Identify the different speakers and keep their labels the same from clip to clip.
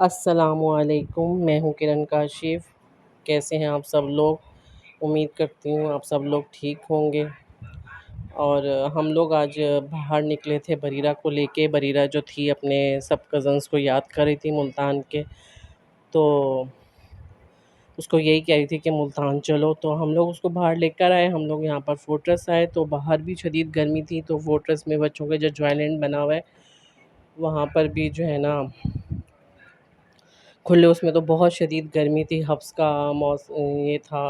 Speaker 1: अस्सलामुअलैकुम, मैं हूँ किरण काशिफ़। कैसे हैं आप सब लोग? उम्मीद करती हूँ आप सब लोग ठीक होंगे। और हम लोग आज बाहर निकले थे बरीरा को लेके। बरीरा जो थी अपने सब कज़न्स को याद कर रही थी मुल्तान के, तो उसको यही कह रही थी कि मुल्तान चलो, तो हम लोग उसको बाहर लेकर आए। हम लोग यहाँ पर फ़ोर्ट्रेस आए, तो बाहर भी शदीद गर्मी थी, तो फ़ोर्ट्रेस में बच्चों का जो जॉयलैंड बना हुआ है, वहाँ पर भी जो है ना खुले उसमें तो बहुत शदीद गर्मी थी। हब्स का ये था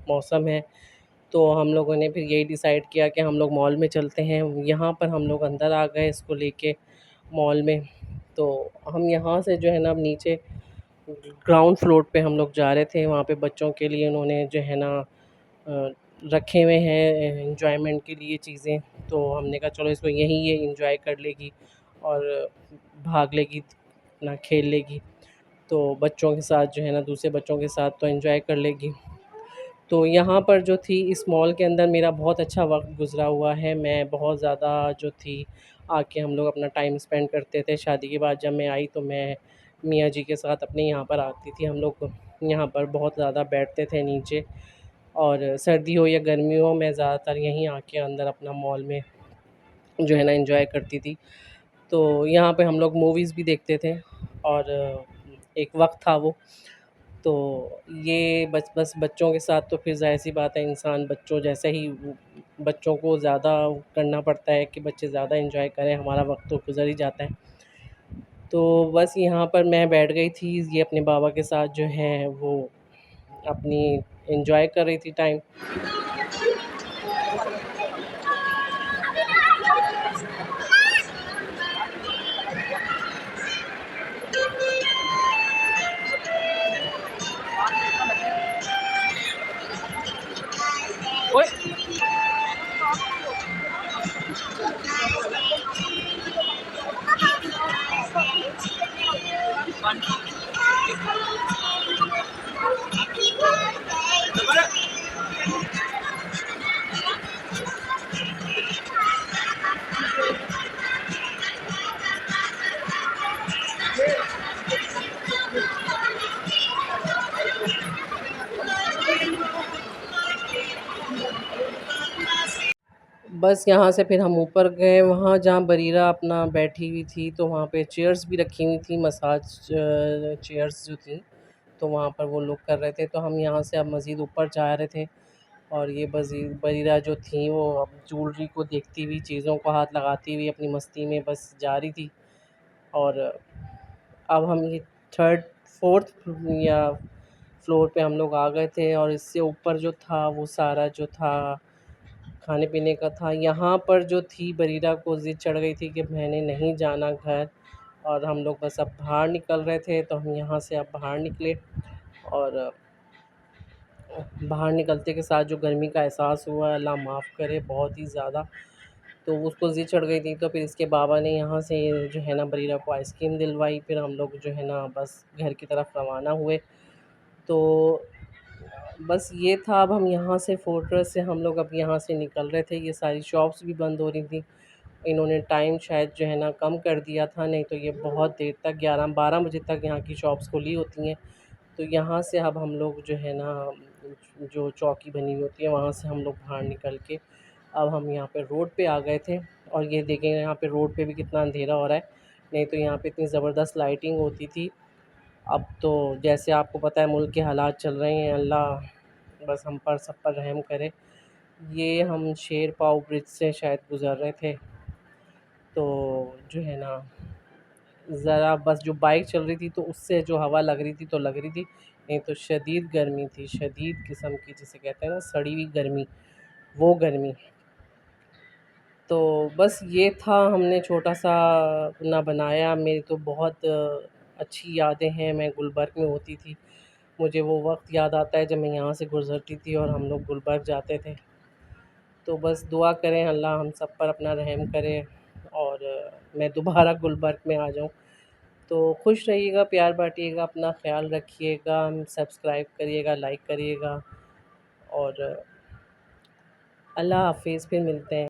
Speaker 1: मौसम है। तो हम लोगों ने फिर यही डिसाइड किया कि हम लोग मॉल में चलते हैं। यहाँ पर हम लोग अंदर आ गए इसको लेके मॉल में। तो हम यहाँ से जो है ना अब नीचे ग्राउंड फ्लोर पे हम लोग जा रहे थे। वहाँ पे बच्चों के लिए उन्होंने जो है ना रखे हुए हैं एंजॉयमेंट के लिए चीज़ें। तो हमने कहा चलो इसको यहीं ये एंजॉय कर लेगी और भाग लेगी, ना खेल लेगी। तो बच्चों के साथ जो है ना दूसरे बच्चों के साथ तो एंजॉय कर लेगी। तो यहाँ पर जो थी इस मॉल के अंदर मेरा बहुत अच्छा वक्त गुज़रा हुआ है। मैं बहुत ज़्यादा जो थी आके हम लोग अपना टाइम स्पेंड करते थे। शादी के बाद जब मैं आई तो मैं मियाँ जी के साथ अपने यहाँ पर आती थी। हम लोग यहाँ पर बहुत ज़्यादा बैठते थे नीचे, और सर्दी हो या गर्मी हो मैं ज़्यादातर यहीं आके अंदर अपना मॉल में जो है ना एंजॉय करती थी। तो यहाँ पे हम लोग मूवीज़ भी देखते थे, और एक वक्त था वो। तो ये बस बच्चों के साथ तो फिर ज़ाहिर-सी बात है, इंसान बच्चों जैसे ही बच्चों को ज़्यादा करना पड़ता है कि बच्चे ज़्यादा एंजॉय करें, हमारा वक्त तो गुज़र ही जाता है। तो बस यहाँ पर मैं बैठ गई थी, ये अपने बाबा के साथ जो है वो अपनी एंजॉय कर रही थी टाइम। ओए! बस यहाँ से फिर हम ऊपर गए, वहाँ जहाँ बरीरा अपना बैठी हुई थी, तो वहाँ पे चेयर्स भी रखी हुई थी, मसाज चेयर्स जो थी, तो वहाँ पर वो लोग कर रहे थे। तो हम यहाँ से अब मज़ीद ऊपर जा रहे थे, और ये बरीरा जो थी वो अब ज्वेलरी को देखती हुई, चीज़ों को हाथ लगाती हुई अपनी मस्ती में बस जा रही थी। और अब हम ये थर्ड फोर्थ या फ्लोर पे हम लोग आ गए थे, और इससे ऊपर जो था वो सारा जो था खाने पीने का था। यहाँ पर जो थी बरीरा को ज़िद चढ़ गई थी कि मैंने नहीं जाना घर, और हम लोग बस अब बाहर निकल रहे थे। तो हम यहाँ से अब बाहर निकले, और बाहर निकलते के साथ जो गर्मी का एहसास हुआ, अल्लाह माफ़ करे, बहुत ही ज़्यादा। तो उसको ज़िद चढ़ गई थी, तो फिर इसके बाबा ने यहाँ से जो है ना बरीरा को आइसक्रीम दिलवाई। फिर हम लोग जो है ना बस घर की तरफ रवाना हुए। तो बस ये था। अब हम यहाँ से फ़ोर्ट्रेस से हम लोग अब यहाँ से निकल रहे थे। ये सारी शॉप्स भी बंद हो रही थी। इन्होंने टाइम शायद जो है ना कम कर दिया था, नहीं तो ये बहुत देर तक 11-12 बजे तक यहाँ की शॉप्स खुली होती हैं। तो यहाँ से अब हम लोग जो है ना जो चौकी बनी हुई होती है वहाँ से हम लोग बाहर निकल के अब हम यहाँ पे रोड पे आ गए थे। और ये देखें यहाँ पे रोड पे भी कितना अंधेरा हो रहा है, नहीं तो यहाँ पे इतनी ज़बरदस्त लाइटिंग होती थी। अब तो जैसे आपको पता है मुल्क के हालात चल रहे हैं, अल्लाह बस हम पर सब पर रहम करे। ये हम शेर पाव ब्रिज से शायद गुज़र रहे थे, तो जो है ना ज़रा बस जो बाइक चल रही थी तो उससे जो हवा लग रही थी तो लग रही थी, नहीं तो शदीद गर्मी थी, शदीद किस्म की, जिसे कहते हैं ना सड़ी हुई गर्मी, वो गर्मी। तो बस ये था, हमने छोटा-सा अपना बनाया। मेरी तो बहुत अच्छी यादें हैं, मैं गुलबर्ग में होती थी। मुझे वो वक़्त याद आता है जब मैं यहाँ से गुज़रती थी और हम लोग गुलबर्ग जाते थे। तो बस दुआ करें अल्लाह हम सब पर अपना रहम करे, और मैं दोबारा गुलबर्ग में आ जाऊँ। तो खुश रहिएगा, प्यार बाँटिएगा, अपना ख़्याल रखिएगा, सब्सक्राइब करिएगा, लाइक करिएगा, और अल्लाह हाफ़िज़, फिर मिलते हैं।